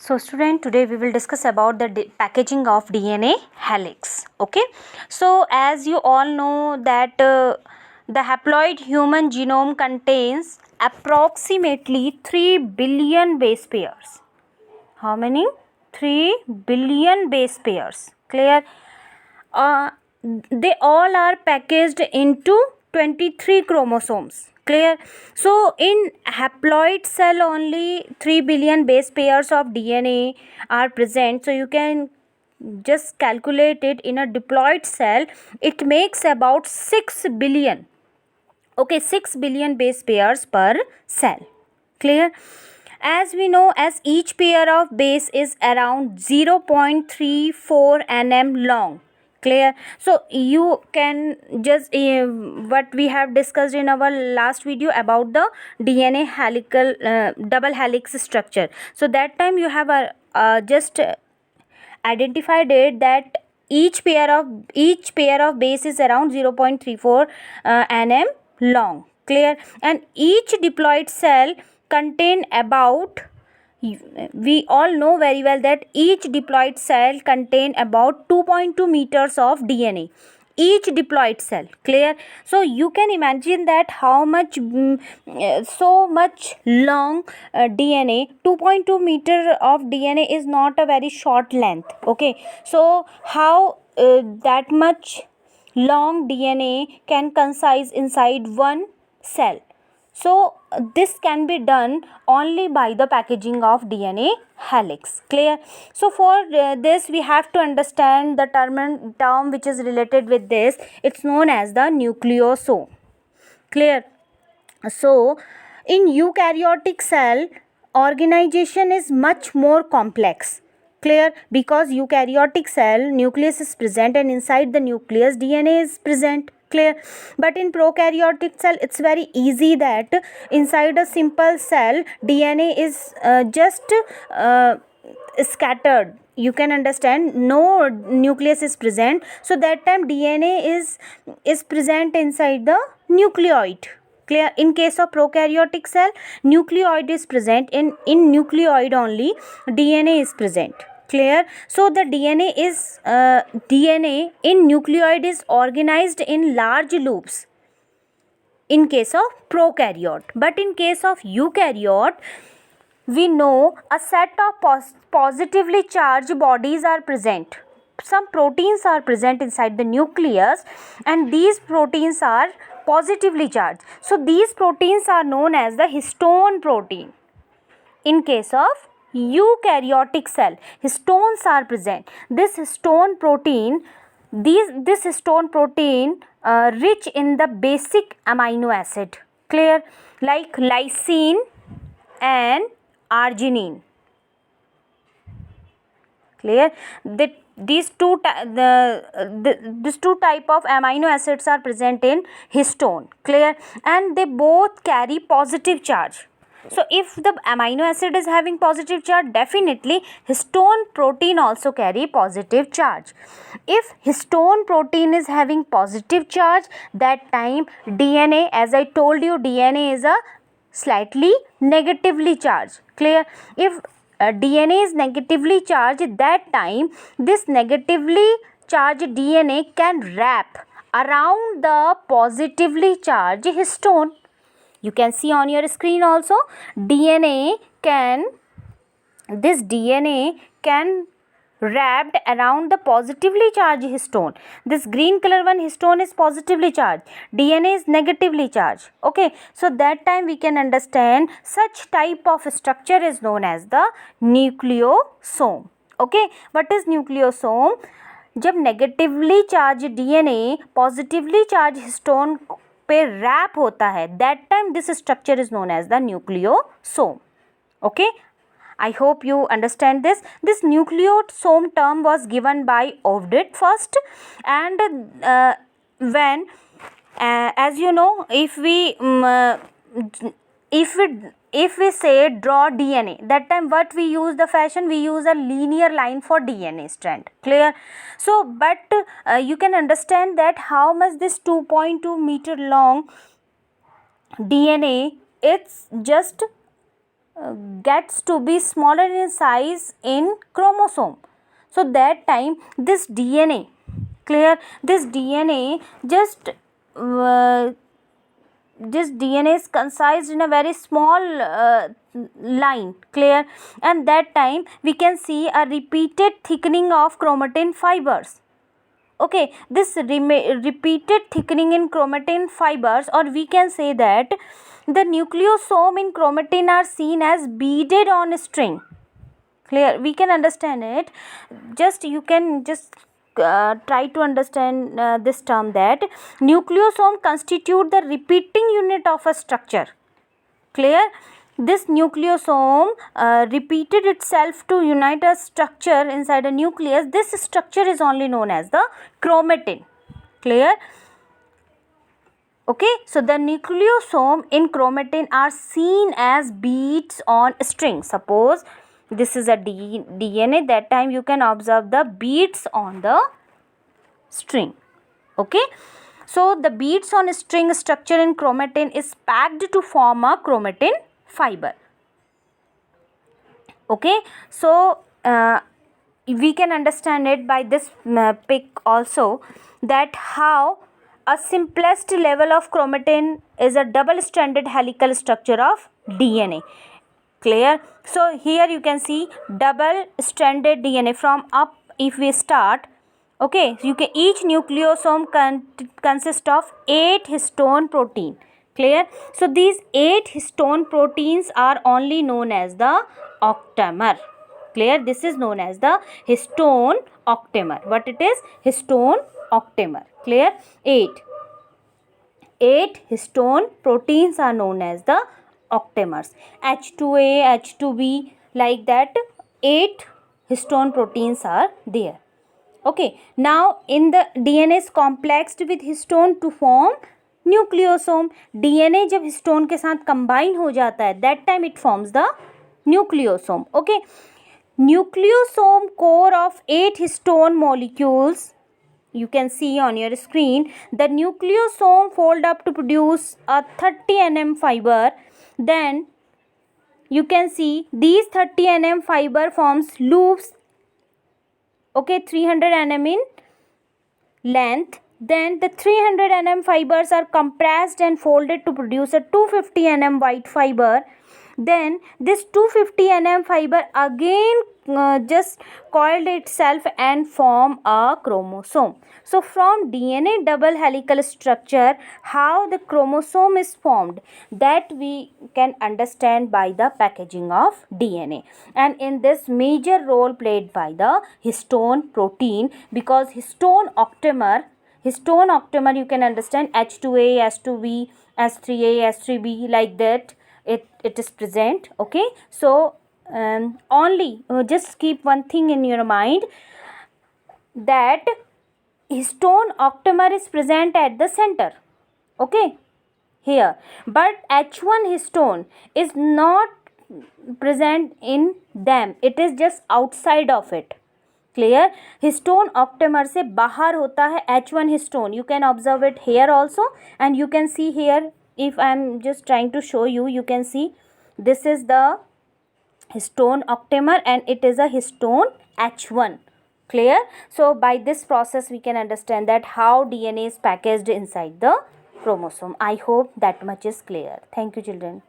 So student, today we will discuss about the packaging of DNA helix. Okay, so as you all know that the haploid human genome contains approximately 3 billion base pairs. How many? 3 billion base pairs. Clear? They all are packaged into 23 chromosomes. Clear? So in haploid cell only 3 billion base pairs of DNA are present. So you can just calculate it. In a diploid cell it makes about 6 billion. Okay, 6 billion base pairs per cell. Clear? As we know, as each pair of base is around 0.34 nm long. Clear? So you can just what we have discussed in our last video about the DNA helical double helix structure. So that time you have just identified it that each pair of base is around 0.34 nm long. Clear? And each diploid cell contain about, we all know very well that each diploid cell contain about 2.2 meters of DNA, each diploid cell. Clear? So you can imagine that how much so much long DNA, 2.2 meter of DNA is not a very short length. Okay, so how that much long DNA can concise inside one cell? So this can be done only by the packaging of DNA helix. Clear? So for this we have to understand the term which is related with this. It's known as the nucleosome. Clear? So in eukaryotic cell, organization is much more complex. Clear? Because eukaryotic cell nucleus is present and inside the nucleus DNA is present. Clear? But in prokaryotic cell it's very easy that inside a simple cell DNA is just scattered. You can understand, no nucleus is present, so that time DNA is present inside the nucleoid. Clear? In case of prokaryotic cell, nucleoid is present. In nucleoid only DNA is present. Clear? So the DNA in nucleoid is organized in large loops in case of prokaryote. But in case of eukaryote, we know a set of positively charged bodies are present. Some proteins are present inside the nucleus and these proteins are positively charged. So these proteins are known as the histone protein. In case of eukaryotic cell, histones are present. This histone protein rich in the basic amino acid. Clear? Like lysine and arginine. Clear? These two type of amino acids are present in histone. Clear? And they both carry positive charge. So if the amino acid is having positive charge, definitely histone protein also carry positive charge. If histone protein is having positive charge, that time DNA, as I told you, DNA is a slightly negatively charged. Clear? If DNA is negatively charged, that time this negatively charged DNA can wrap around the positively charged histone. You can see on your screen also, DNA can wrapped around the positively charged histone. This green color one histone is positively charged, DNA is negatively charged. Okay, so that time we can understand such type of structure is known as the nucleosome. Okay, what is nucleosome? जब negatively charge DNA positively charge histone पे wrap होता है, that time this structure is known as the nucleosome. Okay, I hope you understand this. This nucleosome term was given by Ovid first, and when as you know, if we say draw DNA, that time what we use the fashion, we use a linear line for DNA strand. Clear? So but you can understand that how much this 2.2 meter long DNA, it's just gets to be smaller in size in chromosome. So that time this DNA, clear, this DNA just this DNA is concised in a very small line, clear, and that time we can see a repeated thickening of chromatin fibers. Okay, this repeated thickening in chromatin fibers, or we can say that the nucleosome in chromatin are seen as beaded on a string. Clear, we can understand it. Just you can just try to understand this term, that nucleosome constitute the repeating unit of a structure. Clear, this nucleosome repeated itself to unite a structure inside a nucleus. This structure is only known as the chromatin. Clear. Okay, so the nucleosome in chromatin are seen as beads on string. Suppose this is a DNA, that time you can observe the beads on the string. Okay, so the beads on string structure in chromatin is packed to form a chromatin fiber. Okay, so we can understand it by this pic also, that how a simplest level of chromatin is a double stranded helical structure of DNA. Clear, so here you can see double stranded DNA from up. If we start, okay, you can, each nucleosome consists of 8 histone protein. Clear, so these 8 histone proteins are only known as the octamer. Clear, this is known as the histone octamer. What it is? Histone octamer. Clear, 8 histone proteins are known as the octamers. H2A, H2B, like that 8 histone proteins are there. Okay, now in the DNA is complexed with histone to form nucleosome. DNA जब histone के साथ combine हो जाता है, that time it forms the nucleosome. Okay, nucleosome core of 8 histone molecules. You can see on your screen, the nucleosome fold up to produce a 30 nm fiber. Then you can see these 30 nm fiber forms loops, okay, 300 nm in length. Then the 300 nm fibers are compressed and folded to produce a 250 nm white fiber. Then this 250 nm fiber again just coiled itself and form a chromosome. So from DNA double helical structure, how the chromosome is formed, that we can understand by the packaging of DNA. And in this, major role played by the histone protein, because histone octamer you can understand H2A, H2B, H3A, H3B, like that it is present. Okay, so only just keep one thing in your mind, that histone octamer is present at the center, okay, here, but H1 histone is not present in them, it is just outside of it. Clear, histone octamer से बाहर होता है H1 histone. You can observe it here also, and you can see here, if I am just trying to show you, you can see this is the histone octamer and it is a histone H1. Clear, so by this process we can understand that how DNA is packaged inside the chromosome. I hope that much is clear. Thank you, children.